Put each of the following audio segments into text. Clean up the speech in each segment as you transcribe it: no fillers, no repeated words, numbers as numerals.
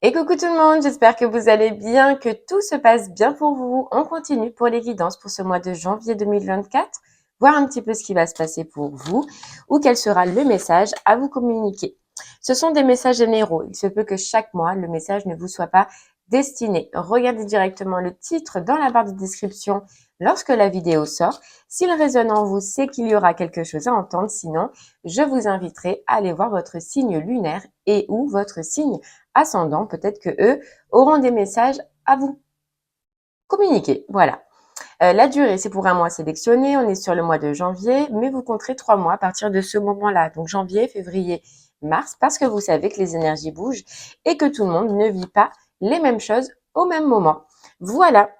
Et coucou tout le monde, j'espère que vous allez bien, que tout se passe bien pour vous. On continue pour les guidances pour ce mois de janvier 2024, voir un petit peu ce qui va se passer pour vous ou quel sera le message à vous communiquer. Ce sont des messages généraux. Il se peut que chaque mois, le message ne vous soit pas destiné. Regardez directement le titre dans la barre de description lorsque la vidéo sort. S'il résonne en vous, c'est qu'il y aura quelque chose à entendre. Sinon, je vous inviterai à aller voir votre signe lunaire et ou votre signe ascendant. Peut-être que eux auront des messages à vous communiquer. Voilà. La durée, c'est pour un mois sélectionné. On est sur le mois de janvier, mais vous compterez 3 mois à partir de ce moment-là. Donc janvier, février, mars, parce que vous savez que les énergies bougent et que tout le monde ne vit pas les mêmes choses au même moment. Voilà.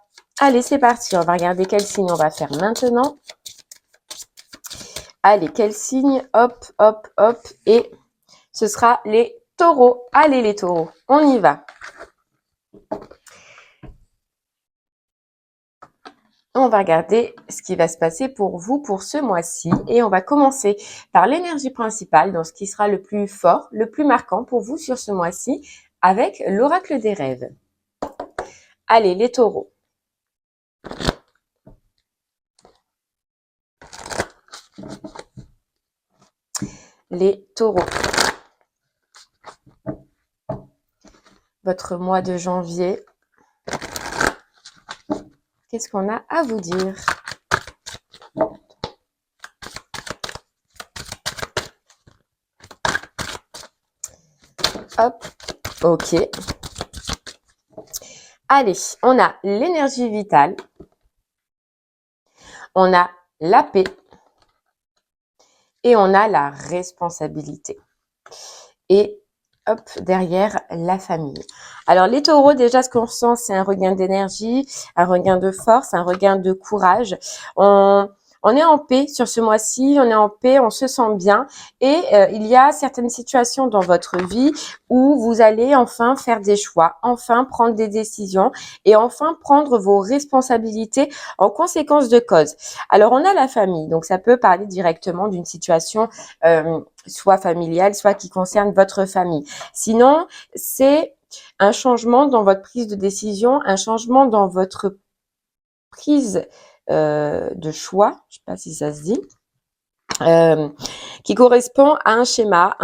Allez, c'est parti. On va regarder quel signe on va faire maintenant. Allez, quel signe? Hop, hop, hop. Et ce sera les taureaux. Allez, les taureaux, on y va. On va regarder ce qui va se passer pour vous pour ce mois-ci et on va commencer par l'énergie principale, donc ce qui sera le plus fort, le plus marquant pour vous sur ce mois-ci avec l'oracle des rêves. Allez, les taureaux. Les taureaux. Votre mois de janvier. Qu'est-ce qu'on a à vous dire? Hop, ok. Allez, on a l'énergie vitale. On a la paix. Et on a la responsabilité. Et hop, derrière, la famille. Alors, les taureaux, déjà, ce qu'on ressent, c'est un regain d'énergie, un regain de force, un regain de courage. On est en paix sur ce mois-ci, on est en paix, on se sent bien. Et il y a certaines situations dans votre vie où vous allez enfin faire des choix, enfin prendre des décisions et enfin prendre vos responsabilités en conséquence de cause. Alors, on a la famille, donc ça peut parler directement d'une situation soit familiale, soit qui concerne votre famille. Sinon, c'est un changement dans votre prise de décision, un changement dans votre prise de choix, je ne sais pas si ça se dit, qui correspond à un schéma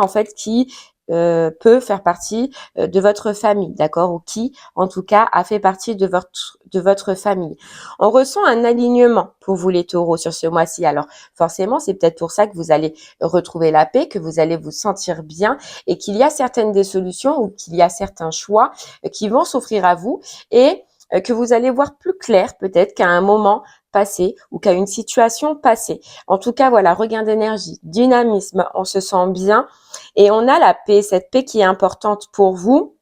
en fait qui peut faire partie de votre famille, d'accord, ou qui, en tout cas, a fait partie de votre famille. On ressent un alignement pour vous les taureaux sur ce mois-ci. Alors, forcément, c'est peut-être pour ça que vous allez retrouver la paix, que vous allez vous sentir bien et qu'il y a certaines des solutions ou qu'il y a certains choix qui vont s'offrir à vous et que vous allez voir plus clair peut-être qu'à un moment passé ou qu'à une situation passée. En tout cas, voilà, regain d'énergie, dynamisme, on se sent bien et on a la paix, cette paix qui est importante pour vous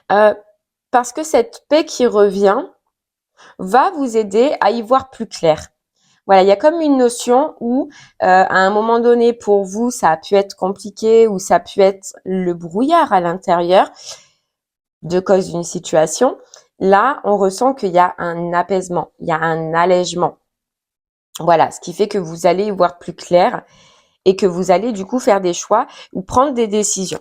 parce que cette paix qui revient va vous aider à y voir plus clair. Voilà, il y a comme une notion où à un moment donné pour vous, ça a pu être compliqué ou ça a pu être le brouillard à l'intérieur de cause d'une situation. Là, on ressent qu'il y a un apaisement, il y a un allègement. Voilà, ce qui fait que vous allez y voir plus clair et que vous allez du coup faire des choix ou prendre des décisions.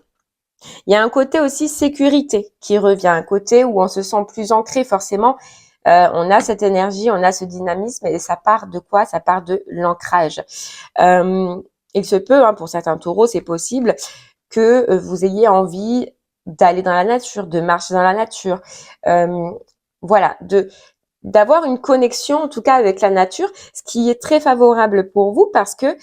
Il y a un côté aussi sécurité qui revient, un côté où on se sent plus ancré forcément. On a cette énergie, on a ce dynamisme et ça part de quoi? Ça part de l'ancrage. Il se peut, pour certains taureaux, c'est possible que vous ayez envie d'aller dans la nature, de marcher dans la nature. Voilà, d'avoir une connexion en tout cas avec la nature, ce qui est très favorable pour vous parce que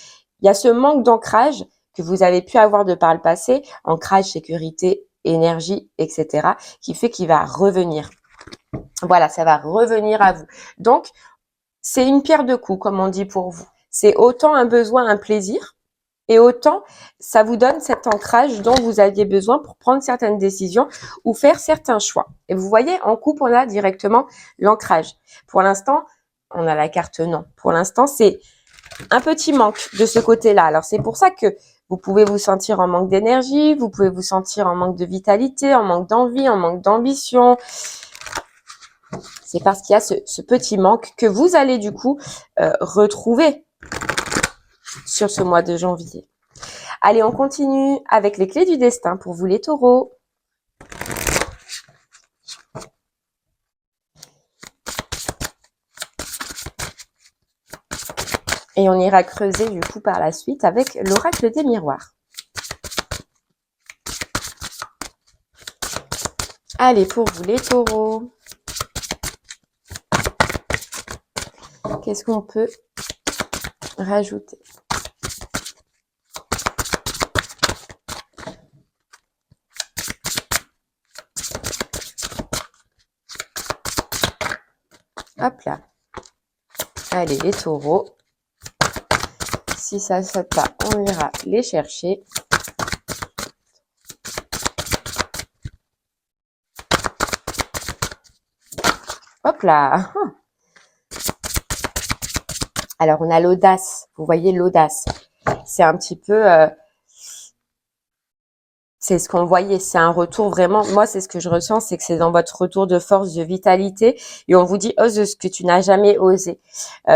il y a ce manque d'ancrage que vous avez pu avoir de par le passé, ancrage, sécurité, énergie, etc., qui fait qu'il va revenir. Voilà, ça va revenir à vous. Donc, c'est une pierre deux coups, comme on dit pour vous. C'est autant un besoin, un plaisir, et autant ça vous donne cet ancrage dont vous aviez besoin pour prendre certaines décisions ou faire certains choix. Et vous voyez, en coupe, on a directement l'ancrage. Pour l'instant, on a la carte non. Pour l'instant, c'est un petit manque de ce côté-là. Alors, c'est pour ça que vous pouvez vous sentir en manque d'énergie, vous pouvez vous sentir en manque de vitalité, en manque d'envie, en manque d'ambition. C'est parce qu'il y a ce petit manque que vous allez du coup retrouver sur ce mois de janvier. Allez, on continue avec les clés du destin pour vous les taureaux. Et on ira creuser du coup par la suite avec l'oracle des miroirs. Allez, pour vous les taureaux, qu'est-ce qu'on peut rajouter? Hop là. Allez, les taureaux. Si ça ne saute pas, on ira les chercher. Hop là. Alors, on a l'audace. Vous voyez l'audace. C'est un petit peu... c'est ce qu'on voyait. C'est un retour vraiment... Moi, c'est ce que je ressens. C'est que c'est dans votre retour de force, de vitalité. Et on vous dit, ose ce que tu n'as jamais osé.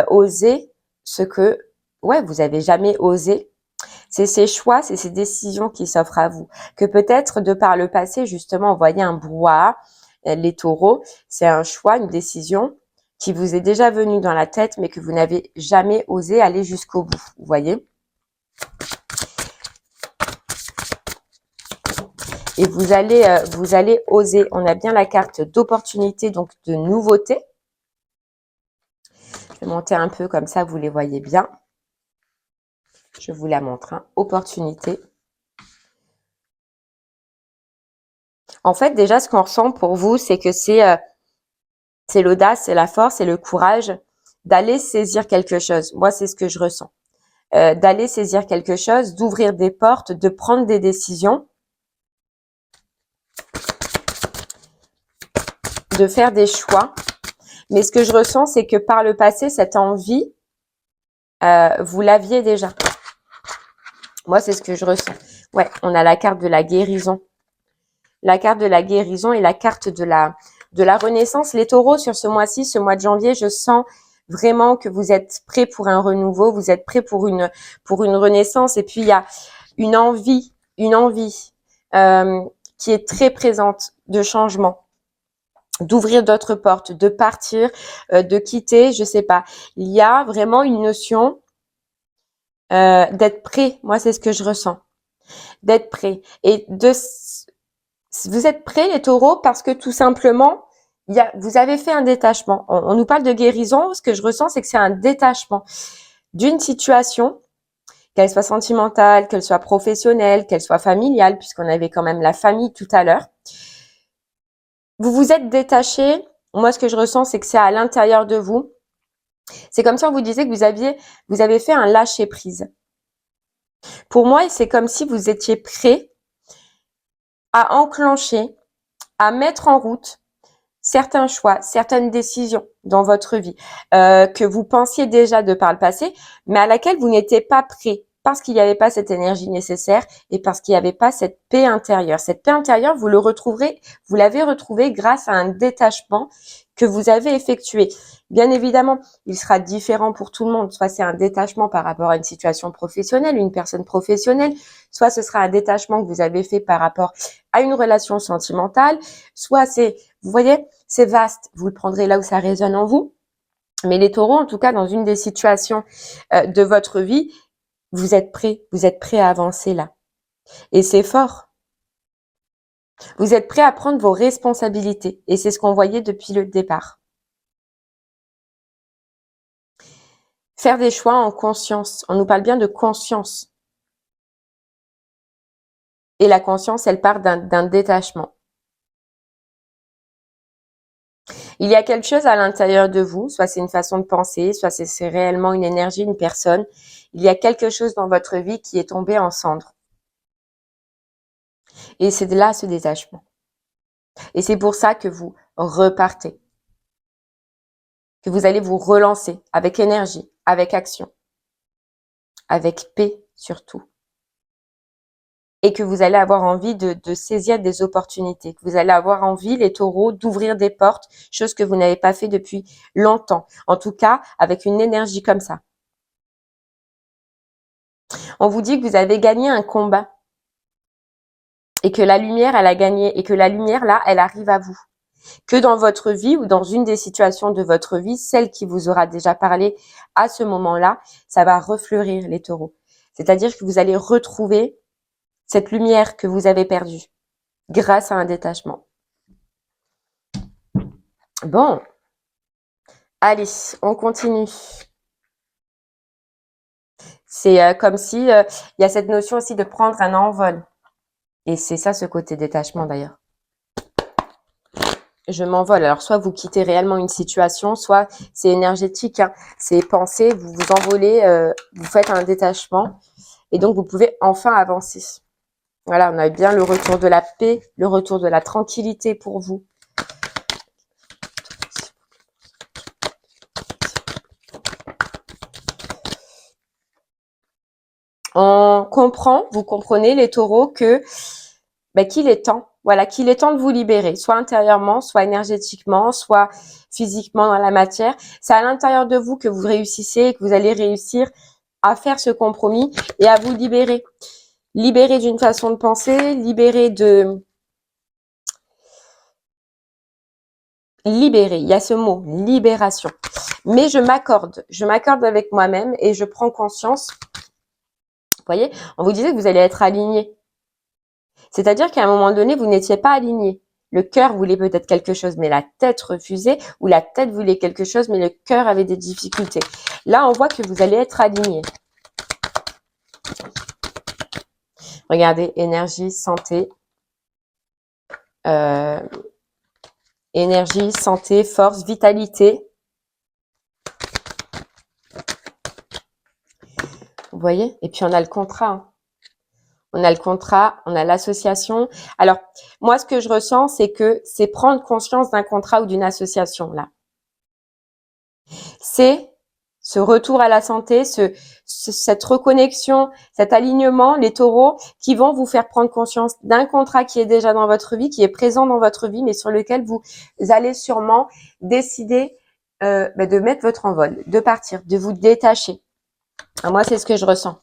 Oser ce que... Ouais, vous avez jamais osé. C'est ces choix, c'est ces décisions qui s'offrent à vous. Que peut-être, de par le passé, justement, vous voyez un brouhaha, les taureaux, c'est un choix, une décision qui vous est déjà venue dans la tête, mais que vous n'avez jamais osé aller jusqu'au bout. Vous voyez? Et vous allez oser. On a bien la carte d'opportunité, donc de nouveauté. Je vais monter un peu comme ça, vous les voyez bien. Je vous la montre, hein. Opportunité. En fait, déjà, ce qu'on ressent pour vous, c'est que c'est l'audace, c'est la force, c'est le courage d'aller saisir quelque chose. Moi, c'est ce que je ressens. D'aller saisir quelque chose, d'ouvrir des portes, de prendre des décisions, de faire des choix. Mais ce que je ressens, c'est que par le passé, cette envie, vous l'aviez déjà. Moi, c'est ce que je ressens. Ouais, on a la carte de la guérison. La carte de la guérison et la carte de la renaissance. Les taureaux, sur ce mois-ci, ce mois de janvier, je sens vraiment que vous êtes prêts pour un renouveau, vous êtes prêts pour une renaissance. Et puis, il y a une envie qui est très présente de changement, d'ouvrir d'autres portes, de partir, de quitter, je sais pas. Il y a vraiment une notion d'être prêt. Moi, c'est ce que je ressens. D'être prêt. Et vous êtes prêts, les taureaux, parce que tout simplement, vous avez fait un détachement. On nous parle de guérison. Ce que je ressens, c'est que c'est un détachement d'une situation, qu'elle soit sentimentale, qu'elle soit professionnelle, qu'elle soit familiale, puisqu'on avait quand même la famille tout à l'heure. Vous vous êtes détaché. Moi, ce que je ressens, c'est que c'est à l'intérieur de vous. C'est comme si on vous disait que vous avez fait un lâcher prise. Pour moi, c'est comme si vous étiez prêt à enclencher, à mettre en route certains choix, certaines décisions dans votre vie que vous pensiez déjà de par le passé, mais à laquelle vous n'étiez pas prêt parce qu'il n'y avait pas cette énergie nécessaire et parce qu'il n'y avait pas cette paix intérieure. Cette paix intérieure, vous l'avez retrouvée grâce à un détachement que vous avez effectué. Bien évidemment, il sera différent pour tout le monde. Soit c'est un détachement par rapport à une situation professionnelle, une personne professionnelle, soit ce sera un détachement que vous avez fait par rapport à une relation sentimentale, soit c'est, vous voyez, c'est vaste. Vous le prendrez là où ça résonne en vous. Mais les taureaux, en tout cas, dans une des situations de votre vie, vous êtes prêts à avancer là. Et c'est fort. Vous êtes prêts à prendre vos responsabilités. Et c'est ce qu'on voyait depuis le départ. Faire des choix en conscience. On nous parle bien de conscience. Et la conscience, elle part d'un détachement. Il y a quelque chose à l'intérieur de vous, soit c'est une façon de penser, soit c'est réellement une énergie, une personne. Il y a quelque chose dans votre vie qui est tombé en cendres. Et c'est de là ce détachement. Et c'est pour ça que vous repartez. Que vous allez vous relancer avec énergie, avec action, avec paix surtout. Et que vous allez avoir envie de saisir des opportunités. Que vous allez avoir envie, les taureaux, d'ouvrir des portes, chose que vous n'avez pas fait depuis longtemps. En tout cas, avec une énergie comme ça. On vous dit que vous avez gagné un combat. Et que la lumière, elle a gagné. Et que la lumière, là, elle arrive à vous. que dans votre vie ou dans une des situations de votre vie, celle qui vous aura déjà parlé à ce moment-là, ça va refleurir les taureaux. C'est-à-dire que vous allez retrouver cette lumière que vous avez perdue grâce à un détachement. Bon, allez, on continue. C'est comme si il y a cette notion aussi de prendre un envol. Et c'est ça ce côté détachement d'ailleurs. Je m'envole. Alors soit vous quittez réellement une situation, soit c'est énergétique, hein. C'est pensée, vous vous envolez, vous faites un détachement et donc vous pouvez enfin avancer. Voilà, on a bien le retour de la paix, le retour de la tranquillité pour vous. On comprend, vous comprenez les taureaux que qu'il est temps, voilà, qu'il est temps de vous libérer, soit intérieurement, soit énergétiquement, soit physiquement dans la matière. C'est à l'intérieur de vous que vous réussissez et que vous allez réussir à faire ce compromis et à vous libérer. Libérer d'une façon de penser, libérer, il y a ce mot, libération. Mais je m'accorde avec moi-même et je prends conscience. Vous voyez, on vous disait que vous allez être aligné. C'est-à-dire qu'à un moment donné, vous n'étiez pas aligné. Le cœur voulait peut-être quelque chose, mais la tête refusait, ou la tête voulait quelque chose, mais le cœur avait des difficultés. Là, on voit que vous allez être aligné. Regardez, énergie, santé. Énergie, santé, force, vitalité. Vous voyez? Et puis, on a le contrat. Hein. On a le contrat, on a l'association. Alors, moi, ce que je ressens, c'est que c'est prendre conscience d'un contrat ou d'une association, là. C'est ce retour à la santé, cette reconnexion, cet alignement, les taureaux, qui vont vous faire prendre conscience d'un contrat qui est déjà dans votre vie, qui est présent dans votre vie, mais sur lequel vous allez sûrement décider de mettre votre envol, de partir, de vous détacher. Alors moi, c'est ce que je ressens.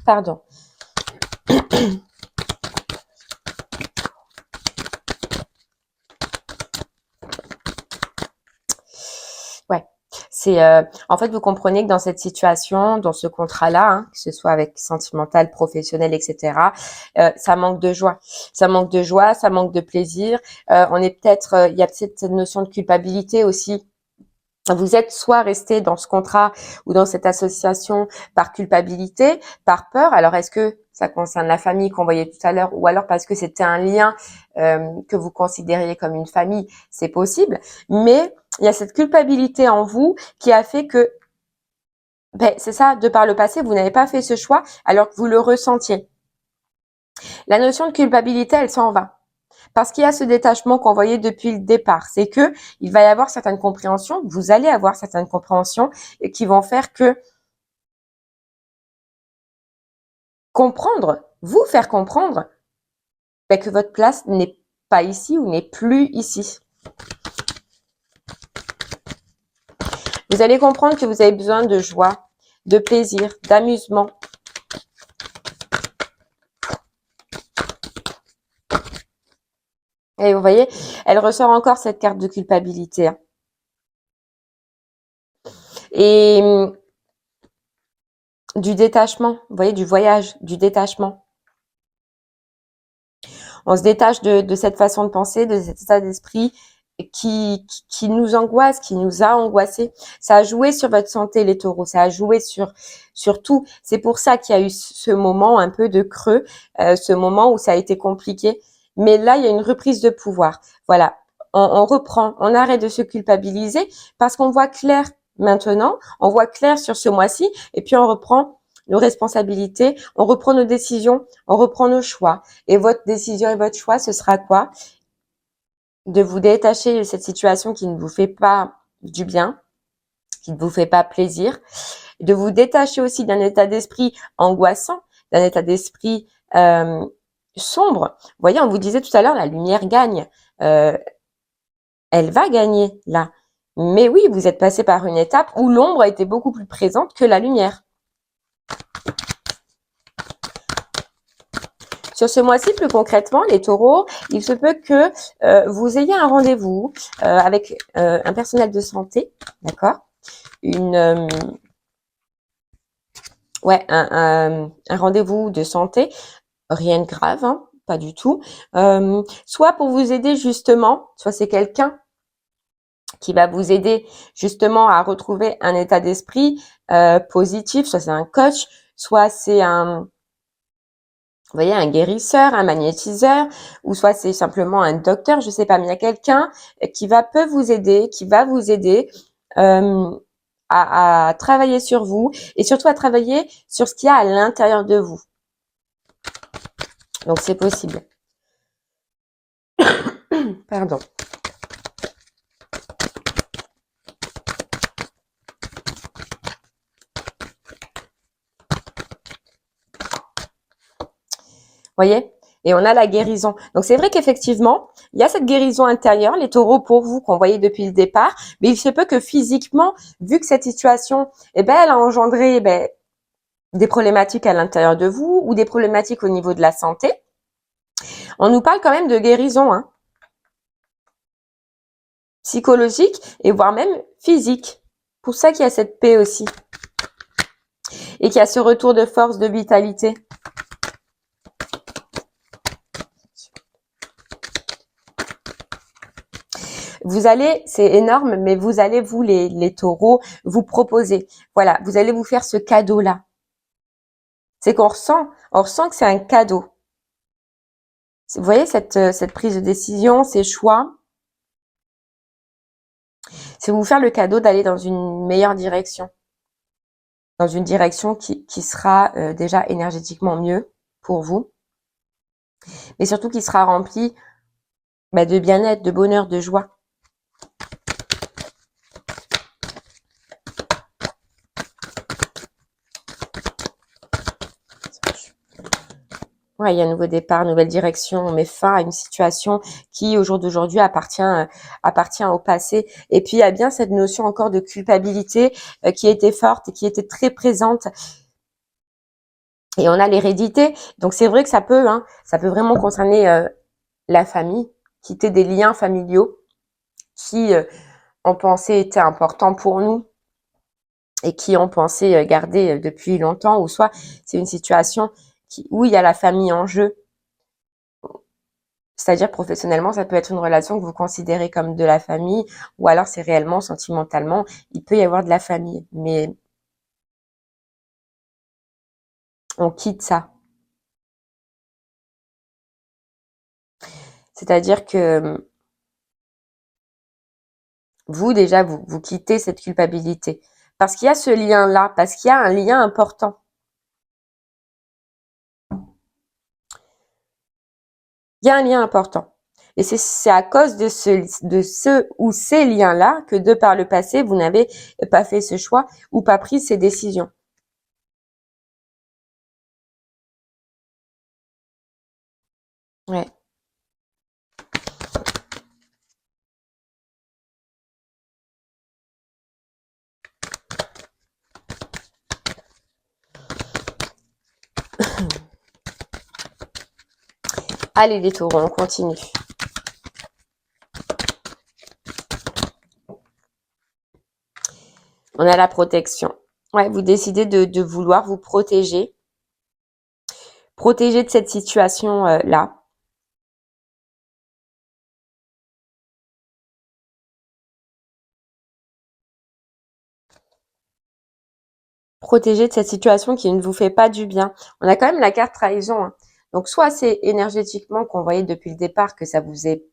Pardon. Ouais. C'est en fait, vous comprenez que dans cette situation, dans ce contrat-là, hein, que ce soit avec sentimental, professionnel, etc., ça manque de joie. Ça manque de joie, ça manque de plaisir. On est peut-être, il y a peut-être cette notion de culpabilité aussi. Vous êtes soit resté dans ce contrat ou dans cette association par culpabilité, par peur. Alors, est-ce que ça concerne la famille qu'on voyait tout à l'heure ou alors parce que c'était un lien que vous considériez comme une famille? C'est possible. Mais il y a cette culpabilité en vous qui a fait que, c'est ça, de par le passé, vous n'avez pas fait ce choix alors que vous le ressentiez. La notion de culpabilité, elle s'en va. Parce qu'il y a ce détachement qu'on voyait depuis le départ. C'est que il va y avoir certaines compréhensions, vous allez avoir certaines compréhensions qui vont faire que vous faire comprendre que votre place n'est pas ici ou n'est plus ici. Vous allez comprendre que vous avez besoin de joie, de plaisir, d'amusement. Et vous voyez, elle ressort encore cette carte de culpabilité. Hein. Et du détachement, vous voyez, du voyage, du détachement. On se détache de cette façon de penser, de cet état d'esprit qui nous angoisse, qui nous a angoissés. Ça a joué sur votre santé, les taureaux. Ça a joué sur tout. C'est pour ça qu'il y a eu ce moment un peu de creux, ce moment où ça a été compliqué. Mais là, il y a une reprise de pouvoir. Voilà. On reprend, on arrête de se culpabiliser parce qu'on voit clair maintenant, on voit clair sur ce mois-ci et puis on reprend nos responsabilités, on reprend nos décisions, on reprend nos choix. Et votre décision et votre choix, ce sera quoi? De vous détacher de cette situation qui ne vous fait pas du bien, qui ne vous fait pas plaisir, de vous détacher aussi d'un état d'esprit angoissant, d'un état d'esprit sombre. Vous voyez, on vous disait tout à l'heure, la lumière gagne. Elle va gagner là. Mais oui, vous êtes passé par une étape où l'ombre a été beaucoup plus présente que la lumière. Sur ce mois-ci, plus concrètement, les taureaux, il se peut que vous ayez un rendez-vous avec un personnel de santé, d'accord? Un rendez-vous de santé, rien de grave, hein, pas du tout. Soit pour vous aider justement, soit c'est quelqu'un qui va vous aider justement à retrouver un état d'esprit positif, soit c'est un coach, soit c'est vous voyez, un guérisseur, un magnétiseur, ou soit c'est simplement un docteur, je sais pas, mais il y a quelqu'un qui peut vous aider, qui va vous aider à travailler sur vous et surtout à travailler sur ce qu'il y a à l'intérieur de vous. Donc c'est possible. Pardon. Voyez? Et on a la guérison. Donc c'est vrai qu'effectivement, il y a cette guérison intérieure, les taureaux pour vous qu'on voyait depuis le départ, mais il se peut que physiquement, vu que cette situation, elle a engendré des problématiques à l'intérieur de vous ou des problématiques au niveau de la santé, on nous parle quand même de guérison, hein, psychologique et voire même physique. Pour ça qu'il y a cette paix aussi et qu'il y a ce retour de force, de vitalité. Vous allez, c'est énorme, mais vous allez, vous les taureaux, vous proposer. Voilà, vous allez vous faire ce cadeau-là. C'est qu'on ressent que c'est un cadeau. Vous voyez cette prise de décision, ces choix. C'est vous faire le cadeau d'aller dans une meilleure direction. Dans une direction qui sera déjà énergétiquement mieux pour vous. Mais surtout qui sera remplie de bien-être, de bonheur, de joie. Ouais, il y a un nouveau départ, nouvelle direction. On met fin à une situation qui, au jour d'aujourd'hui, appartient au passé. Et puis, il y a bien cette notion encore de culpabilité qui était forte et qui était très présente. Et on a l'hérédité. Donc, c'est vrai que ça peut vraiment concerner la famille, quitter des liens familiaux qui, on pensait étaient importants pour nous et qui on pensait garder depuis longtemps. Ou soit, c'est une situation où il y a la famille en jeu. C'est-à-dire professionnellement, ça peut être une relation que vous considérez comme de la famille ou alors c'est réellement sentimentalement, il peut y avoir de la famille. Mais on quitte ça. C'est-à-dire que vous, déjà, vous quittez cette culpabilité. Parce qu'il y a ce lien-là, parce qu'il y a un lien important. Il y a un lien important. Et c'est à cause de ce ou ces liens-là que de par le passé, vous n'avez pas fait ce choix ou pas pris ces décisions. Ouais. Allez les taureaux, on continue. On a la protection. Ouais, vous décidez de vouloir vous protéger. Protéger de cette situation-là. Protéger de cette situation qui ne vous fait pas du bien. On a quand même la carte trahison, hein. Donc, soit c'est énergétiquement qu'on voyait depuis le départ que ça vous faisait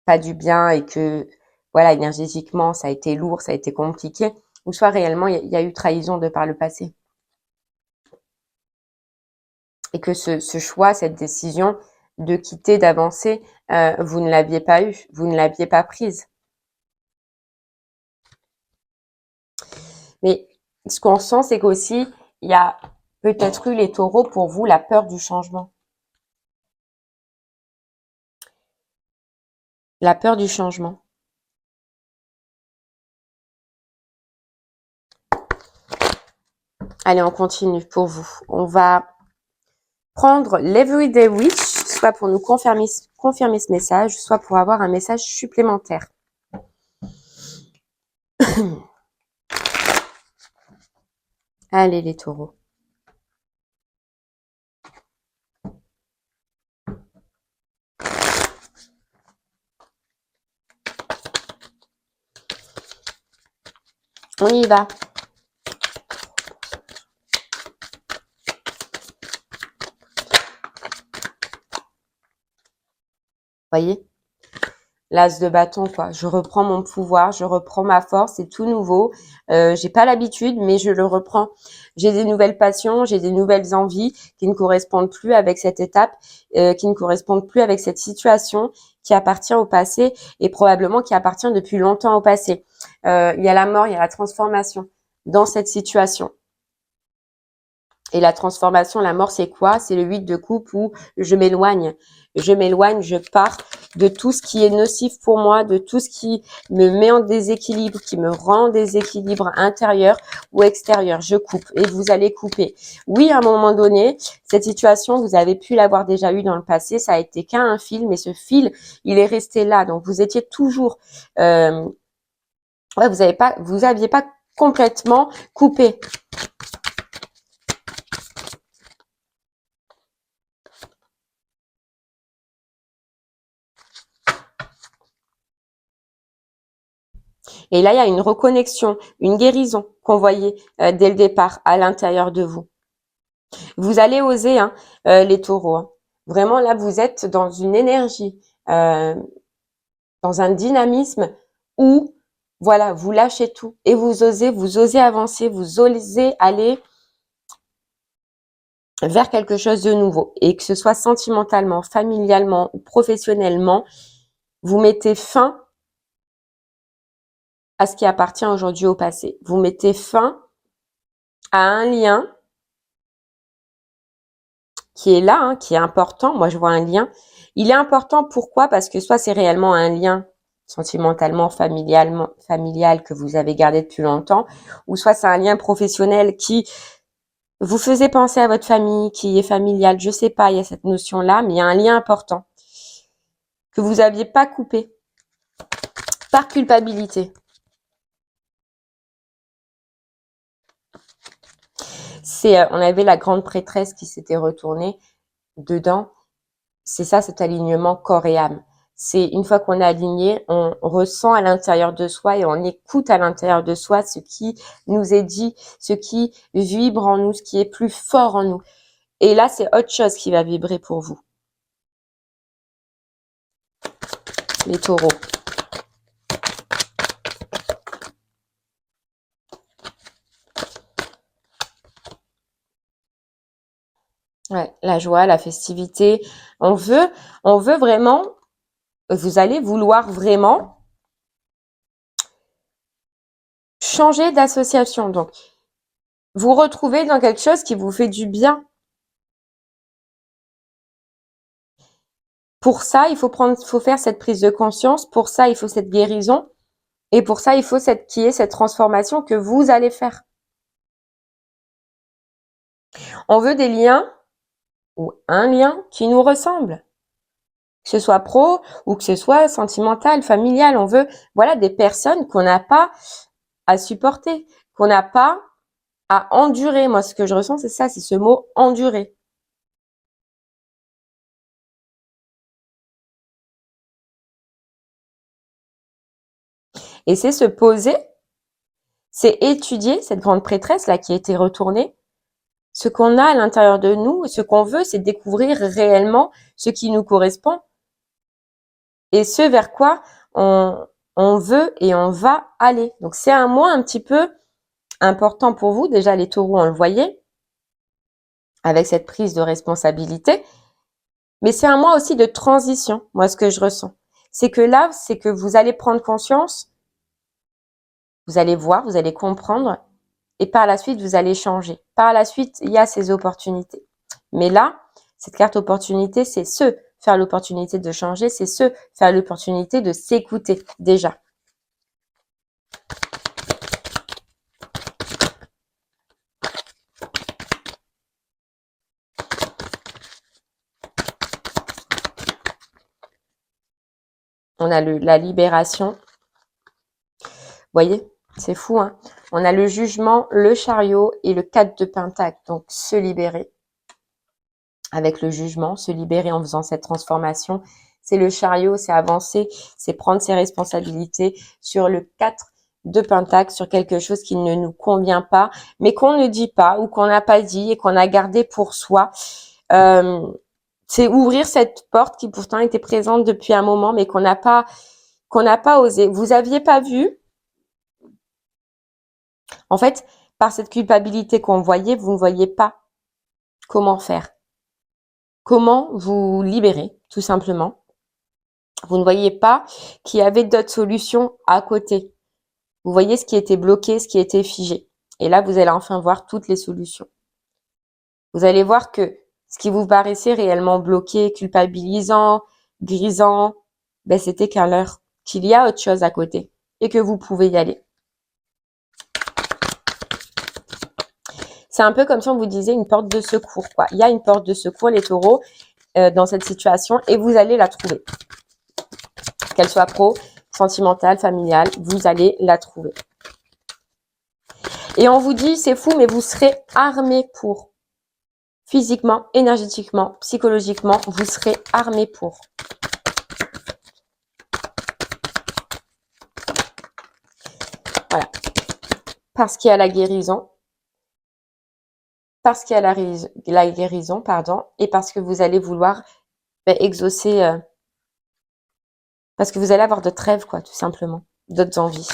pas du bien et que, voilà, énergétiquement, ça a été lourd, ça a été compliqué. Ou soit réellement, il y a eu trahison de par le passé. Et que ce choix, cette décision de quitter, d'avancer, vous ne l'aviez pas eu, vous ne l'aviez pas prise. Mais ce qu'on sent, c'est qu'aussi, il y a peut-être eu les taureaux pour vous la peur du changement. La peur du changement. Allez, on continue pour vous. On va prendre l'Everyday Wish, soit pour nous confirmer ce message, soit pour avoir un message supplémentaire. Allez, les taureaux. On y va. Voyez, l'as de bâton, quoi. Je reprends mon pouvoir, je reprends ma force, c'est tout nouveau. J'ai pas l'habitude, mais je le reprends. J'ai des nouvelles passions, j'ai des nouvelles envies qui ne correspondent plus avec cette étape, qui ne correspondent plus avec cette situation qui appartient au passé et probablement qui appartient depuis longtemps au passé. Il y a la mort, il y a la transformation dans cette situation. Et la transformation, la mort, c'est quoi? C'est le 8 de coupe où je m'éloigne. Je m'éloigne, je pars de tout ce qui est nocif pour moi, de tout ce qui me met en déséquilibre, qui me rend en déséquilibre intérieur ou extérieur. Je coupe et vous allez couper. Oui, à un moment donné, cette situation, vous avez pu l'avoir déjà eue dans le passé. Ça a été qu'un fil, mais ce fil, il est resté là. Donc, vous étiez toujours... vous aviez pas complètement coupé. Et là, il y a une reconnexion, une guérison qu'on voyait dès le départ à l'intérieur de vous. Vous allez oser, hein, les taureaux. Hein. Vraiment, là, vous êtes dans une énergie, dans un dynamisme où, voilà, vous lâchez tout et vous osez avancer, vous osez aller vers quelque chose de nouveau. Et que ce soit sentimentalement, familialement ou professionnellement, vous mettez fin à ce qui appartient aujourd'hui au passé. Vous mettez fin à un lien qui est là, hein, qui est important. Moi, je vois un lien. Il est important, pourquoi? Parce que soit c'est réellement un lien sentimentalement, familial que vous avez gardé depuis longtemps, ou soit c'est un lien professionnel qui vous faisait penser à votre famille, qui est familial. Je sais pas, il y a cette notion-là, mais il y a un lien important que vous aviez pas coupé par culpabilité. On avait la grande prêtresse qui s'était retournée dedans. C'est ça, cet alignement corps et âme. C'est une fois qu'on est aligné, on ressent à l'intérieur de soi et on écoute à l'intérieur de soi ce qui nous est dit, ce qui vibre en nous, ce qui est plus fort en nous. Et là, c'est autre chose qui va vibrer pour vous. Les taureaux. Ouais, la joie, la festivité. On veut vraiment, vous allez vouloir vraiment changer d'association. Donc, vous retrouvez dans quelque chose qui vous fait du bien. Pour ça, il faut faire cette prise de conscience. Pour ça, il faut cette guérison. Et pour ça, il faut qu'il y ait cette transformation que vous allez faire. On veut des liens ou un lien qui nous ressemble. Que ce soit pro ou que ce soit sentimental, familial. On veut, voilà, des personnes qu'on n'a pas à supporter, qu'on n'a pas à endurer. Moi, ce que je ressens, c'est ça, c'est ce mot endurer. Et c'est se poser, c'est étudier cette grande prêtresse là qui a été retournée. Ce qu'on a à l'intérieur de nous, ce qu'on veut, c'est découvrir réellement ce qui nous correspond et ce vers quoi on veut et on va aller. Donc c'est un mois un petit peu important pour vous. Déjà les taureaux, on le voyait, avec cette prise de responsabilité. Mais c'est un mois aussi de transition, moi ce que je ressens. C'est que là, c'est que vous allez prendre conscience, vous allez voir, vous allez comprendre, et par la suite, vous allez changer. Par la suite, il y a ces opportunités. Mais là, cette carte opportunité, c'est faire l'opportunité de changer, c'est faire l'opportunité de s'écouter déjà. On a la libération. Vous voyez, c'est fou, hein. On a le jugement, le chariot et le 4 de Pentacle. Donc, se libérer avec le jugement, se libérer en faisant cette transformation. C'est le chariot, c'est avancer, c'est prendre ses responsabilités sur le 4 de Pentacle, sur quelque chose qui ne nous convient pas, mais qu'on ne dit pas ou qu'on n'a pas dit et qu'on a gardé pour soi. C'est ouvrir cette porte qui pourtant était présente depuis un moment, mais qu'on n'a pas osé. Vous aviez pas vu. En fait, par cette culpabilité qu'on voyait, vous ne voyez pas comment faire. Comment vous libérer, tout simplement. Vous ne voyez pas qu'il y avait d'autres solutions à côté. Vous voyez ce qui était bloqué, ce qui était figé. Et là, vous allez enfin voir toutes les solutions. Vous allez voir que ce qui vous paraissait réellement bloqué, culpabilisant, grisant, ben c'était qu'un leurre, qu'il y a autre chose à côté et que vous pouvez y aller. C'est un peu comme si on vous disait une porte de secours, quoi. Il y a une porte de secours, les taureaux, dans cette situation et vous allez la trouver. Qu'elle soit pro, sentimentale, familiale, vous allez la trouver. Et on vous dit, c'est fou, mais vous serez armé pour. Physiquement, énergétiquement, psychologiquement, vous serez armé pour. Voilà. Parce qu'il y a la guérison. Parce qu'il y a la guérison, pardon, et parce que vous allez vouloir exaucer, parce que vous allez avoir d'autres rêves, quoi, tout simplement, d'autres envies.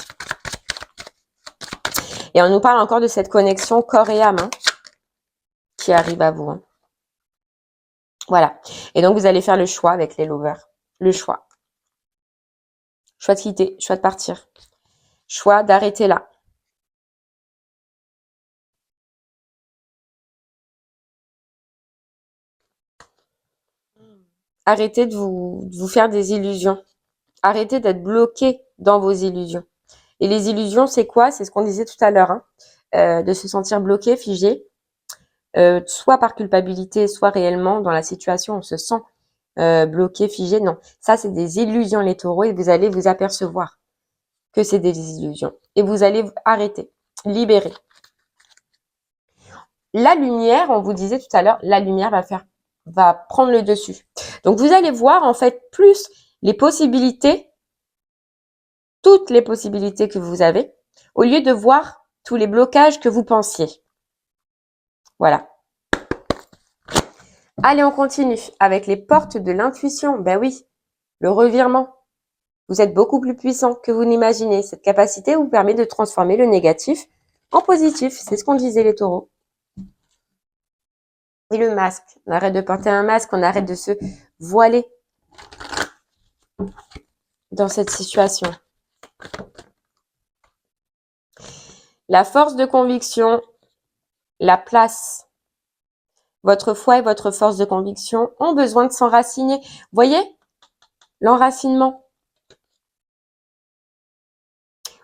Et on nous parle encore de cette connexion corps et âme, hein, qui arrive à vous. Hein. Voilà. Et donc, vous allez faire le choix avec les lovers. Le choix. Choix de quitter, choix de partir. Choix d'arrêter là. Arrêtez de vous faire des illusions. Arrêtez d'être bloqué dans vos illusions. Et les illusions, c'est quoi? C'est ce qu'on disait tout à l'heure, hein, de se sentir bloqué, figé, soit par culpabilité, soit réellement dans la situation, on se sent bloqué, figé. Non, ça c'est des illusions les taureaux et vous allez vous apercevoir que c'est des illusions. Et vous allez arrêter, libérer. La lumière, on vous disait tout à l'heure, la lumière va prendre le dessus. Donc vous allez voir en fait plus les possibilités, toutes les possibilités que vous avez, au lieu de voir tous les blocages que vous pensiez. Voilà. Allez, on continue avec les portes de l'intuition. Ben oui, le revirement. Vous êtes beaucoup plus puissant que vous n'imaginez. Cette capacité vous permet de transformer le négatif en positif. C'est ce qu'on disait les taureaux. Et le masque. On arrête de porter un masque, on arrête de se voiler dans cette situation. La force de conviction, la place. Votre foi et votre force de conviction ont besoin de s'enraciner. Voyez l'enracinement.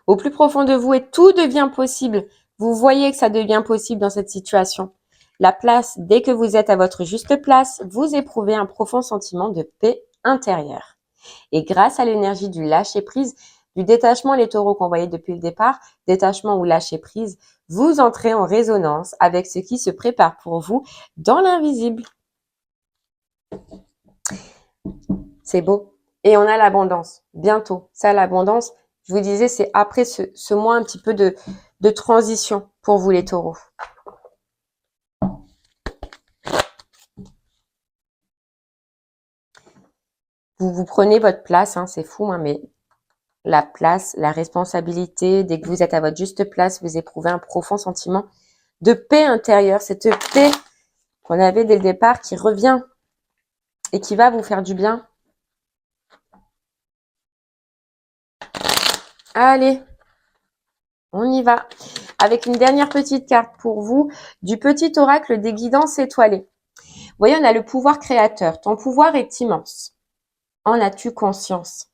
Au plus profond de vous et tout devient possible. Vous voyez que ça devient possible dans cette situation. La place, dès que vous êtes à votre juste place, vous éprouvez un profond sentiment de paix intérieure. Et grâce à l'énergie du lâcher-prise, du détachement, les taureaux qu'on voyait depuis le départ, détachement ou lâcher-prise, vous entrez en résonance avec ce qui se prépare pour vous dans l'invisible. C'est beau. Et on a l'abondance. Bientôt. Ça, l'abondance, je vous disais, c'est après ce mois un petit peu de transition pour vous, les taureaux. Vous prenez votre place, hein, c'est fou, hein, mais la place, la responsabilité, dès que vous êtes à votre juste place, vous éprouvez un profond sentiment de paix intérieure, cette paix qu'on avait dès le départ qui revient et qui va vous faire du bien. Allez, on y va. Avec une dernière petite carte pour vous, du petit oracle des guidances étoilées. Vous voyez, on a le pouvoir créateur. Ton pouvoir est immense. En as-tu conscience?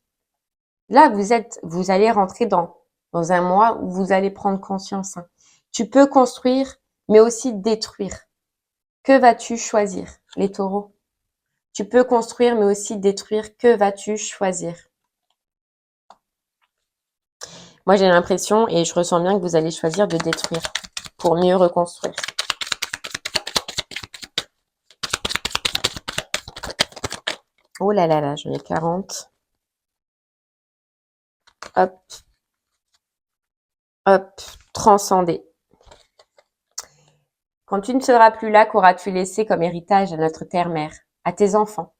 Là, vous allez rentrer dans un mois où vous allez prendre conscience. Hein. Tu peux construire, mais aussi détruire. Que vas-tu choisir, les taureaux? Tu peux construire, mais aussi détruire. Que vas-tu choisir? Moi, j'ai l'impression et je ressens bien que vous allez choisir de détruire pour mieux reconstruire. Oh là là là, j'en ai 40. Hop, hop, transcender. Quand tu ne seras plus là, qu'auras-tu laissé comme héritage à notre terre-mère, à tes enfants?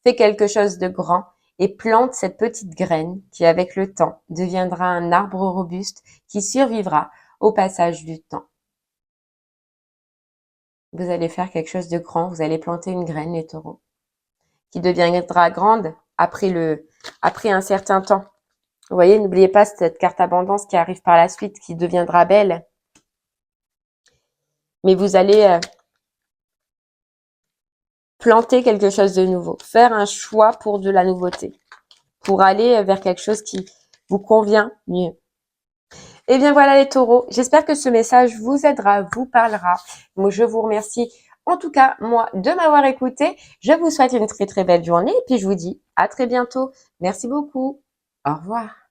Fais quelque chose de grand et plante cette petite graine qui, avec le temps, deviendra un arbre robuste qui survivra au passage du temps. Vous allez faire quelque chose de grand, vous allez planter une graine, les taureaux, qui deviendra grande après un certain temps. Vous voyez, n'oubliez pas cette carte abondance qui arrive par la suite, qui deviendra belle. Mais vous allez planter quelque chose de nouveau, faire un choix pour de la nouveauté, pour aller vers quelque chose qui vous convient mieux. Et bien voilà les taureaux, j'espère que ce message vous aidera, vous parlera. Moi, je vous remercie en tout cas, moi, de m'avoir écouté. Je vous souhaite une très très belle journée et puis je vous dis à très bientôt. Merci beaucoup. Au revoir.